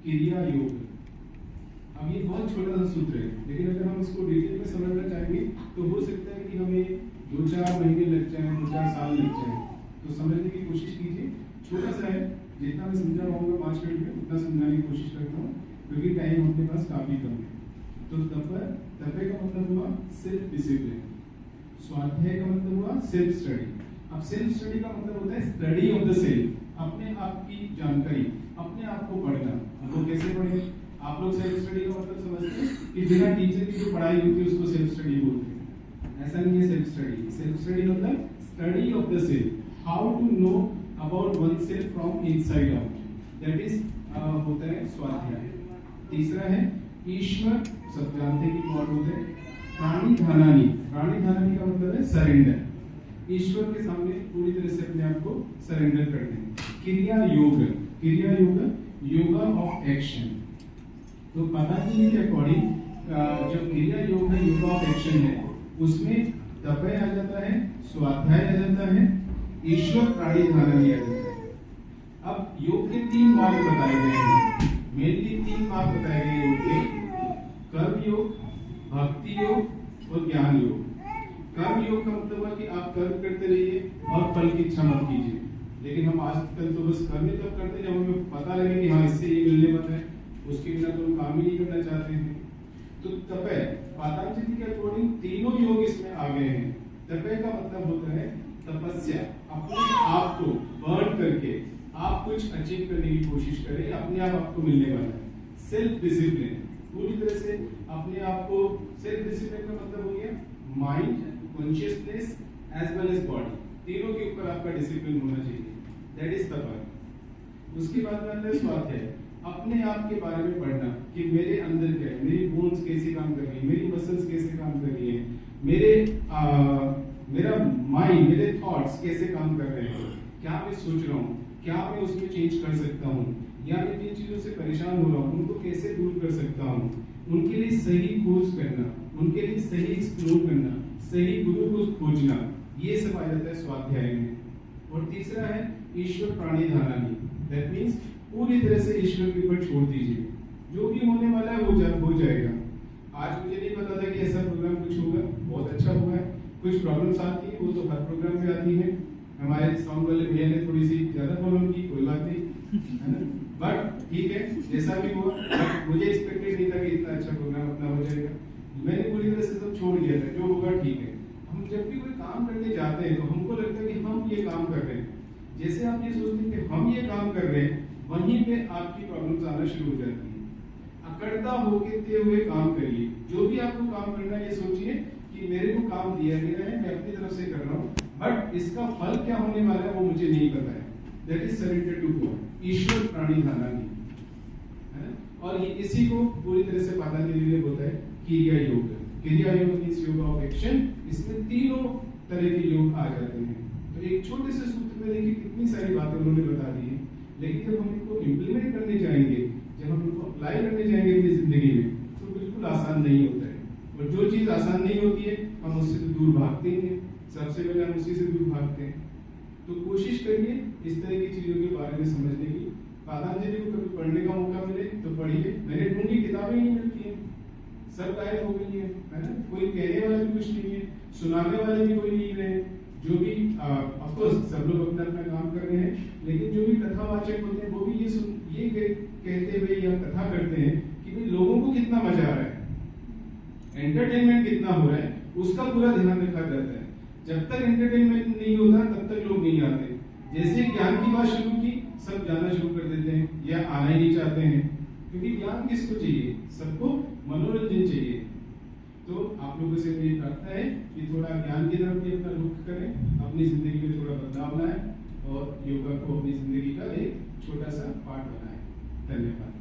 क्रिया योग। अब ये बहुत छोटा सा सूत्र है, लेकिन अगर हम इसको डिटेल में समझना चाहेंगे तो हो सकता है कि हमें 2-4 महीने लग जाए, 2-4 साल लग जाए। तो समझने की कोशिश कीजिए, छोटा सा है, जितना मैं समझा पाऊंगा 5 मिनट में उतना समझाने की कोशिश करता हूँ, क्योंकि टाइम अपने पास काफी कम है। तो तपे का मतलब हुआ सेल्फ डिसिप्लिन, स्वाध्याय का मतलब हुआ सेल्फ स्टडी। अब सेल्फ स्टडी का मतलब होता है स्टडी ऑफ द सेल्फ, अपने आप की जानकारी, अपने आप को पढ़ना। तो कैसे पढ़ेंगे? आप लोग सेल्फ स्टडी का मतलब समझते हैं कि बिना टीचर की जो पढ़ाई होती है उसको सेल्फ स्टडी बोलते हैं। ऐसा नहीं है सेल्फ स्टडी। सेल्फ स्टडी मतलब study of the self, how to know about one self from inside out, that is होता है स्वाध्याय। तीसरा है ईश्वर, सब जानते हैं कि कौन होते हैं? प्राणिधानानि। प्राणिधानानि का मतलब है सरेंडर, ईश्वर के सामने पूरी तरह से अपने आप को सरेंडर कर दें। क्रिया योग, क्रिया योग योगा ऑफ एक्शन। तो पतंजलि के अकॉर्डिंग जो क्रिया योग है, योगा ऑफ एक्शन है, उसमें तपय आ जाता है, स्वाध्याय आ जाता है, ईश्वर प्राणिधानानि आ जाता है। अब योग के 3 मार्ग बताए गए हैं, मेनली 3 मार्ग बताए गए योग के, कर्म योग, भक्ति योग और ज्ञान योग। कर्म योग का मतलब है कि आप कर्म करते रहिए और फल की इच्छा मत कीजिए। लेकिन हम आजकल तो बस कर्म ही तब करते हैं जब हमें पता लगे कि हाँ इससे ये मिलने वाला है, उसके बिना तो हम काम ही नहीं करना चाहते हैं। तो तपय, पतंजलि के अकॉर्डिंग तीनों योग इसमें आ गए हैं। तपय का मतलब होता है तपस्या, अपने आप को बर्न करके आप कुछ अचीव करने की कोशिश करें, अपने आप आपको मिलने वाला है। सेल्फ डिसिप्लिन, पूरी तरह से अपने आप को, सेल्फ डिसिप्लिन का मतलब हो गया mind, consciousness as well as body, तीनों के ऊपर आपका डिसिप्लिन होना चाहिए, दैट इज तपय। उसके बाद में आता है स्वाध्याय, अपने आप के बारे में पढ़ना कि मेरे अंदर क्या है, मेरी बोन्स कैसे काम कर रही है, मेरी मसल्स कैसे काम कर रही है, मेरा माइंड, मेरे थॉट्स कैसे काम कर रहे हैं, क्या मैं सोच रहा हूँ, क्या मैं उसमें चेंज कर सकता हूँ, या मैं जिन चीजों से परेशान हो रहा हूँ उनको कैसे दूर कर सकता हूँ, उनके लिए सही खोज करना, उनके लिए सही एक्सप्लोर करना, सही गुरु को खोजना, ये सब आ जाता है स्वाध्याय में। और तीसरा है ईश्वर प्राणिधानानि, दैट मींस पूरी तरह से ईश्वर के ऊपर छोड़ दीजिए, जो भी होने वाला है वो हो जाएगा। आज मुझे नहीं पता था कि ऐसा प्रोग्राम कुछ होगा, बहुत अच्छा हुआ है। कुछ प्रॉब्लम्स आती है, वो तो हर प्रोग्राम में आती है। हमारे साउंड वाले भैया ने थोड़ी सी ज्यादा प्रॉब्लम की, कोई बात नहीं, है ना, बट ठीक है, जैसा भी हुआ। मुझे एक्सपेक्टेड नहीं था कि इतना अच्छा प्रोग्राम अपना हो जाएगा। मैंने पूरी तरह से सब छोड़ दिया था, जो होगा ठीक है। हम जब भी कोई काम करने जाते हैं तो हमको लगता है कि हम ये काम कर रहे हैं। जैसे आप ये सोचते हैं कि हम ये काम कर रहे हैं, वहीं पे आपकी प्रॉब्लम्स आना शुरू हो जाती है। अकड़ता होते हुए काम करिए, जो भी आपको काम करना है ये सोचिए कि मेरे को काम दिया गया है, मैं अपनी तरफ से कर रहा हूँ, बट इसका फल क्या होने वाला है वो मुझे नहीं पता है। That is surrender to God, ईश्वर प्राणिधानानि, है ना। और ये इसी को पूरी तरह से पतंजलि ने बोलता है क्रिया योग। क्रिया योग मींस योग ऑफ एक्शन। इसमें तीनों तरह के योग आ जाते हैं। तो एक छोटे से सूत्र में देखिए कितनी सारी बातें उन्होंने बता दी है, लेकिन जब हम इनको इम्प्लीमेंट करने जाएंगे, जब हम इनको अप्लाई करने जाएंगे अपनी जिंदगी में, तो बिल्कुल आसान नहीं होता है। और जो चीज आसान नहीं होती है हम उससे तो दूर भागते हैं, सबसे पहले हम उसी से दूर भागते हैं। तो कोशिश करिए इस तरह की चीजों के बारे में समझने की। पतंजलि को कभी पढ़ने का मौका मिले तो पढ़िए। मैंने ढूंढी, किताबें नहीं मिलती हैं, सब गायब हो गई है ना। कोई कहने वाला भी कुछ नहीं है, सुनाने वाले भी कोई नहीं रहे। जो भी ऑफ कोर्स सब लोग अपना अपना काम कर रहे हैं, लेकिन जो भी कथावाचक होते हैं वो भी ये कहते हुए या कथा करते हैं कि भाई लोगों को कितना मजा आ रहा है, एंटरटेनमेंट कितना हो रहा है, उसका पूरा ध्यान रखा जाता है। जब तक एंटरटेनमेंट नहीं होता तब तक लोग नहीं आते। जैसे ज्ञान की बात शुरू की, सब जाना शुरू कर देते हैं या आना ही नहीं चाहते हैं, क्योंकि ज्ञान किसको चाहिए? सबको मनोरंजन चाहिए। तो आप लोगों से मेरी प्रार्थना है कि थोड़ा ज्ञान की तरफ भी अपना रुख करें, अपनी जिंदगी में थोड़ा बदलाव लाएं और योगा को अपनी जिंदगी का एक छोटा सा पार्ट बनाएं। धन्यवाद।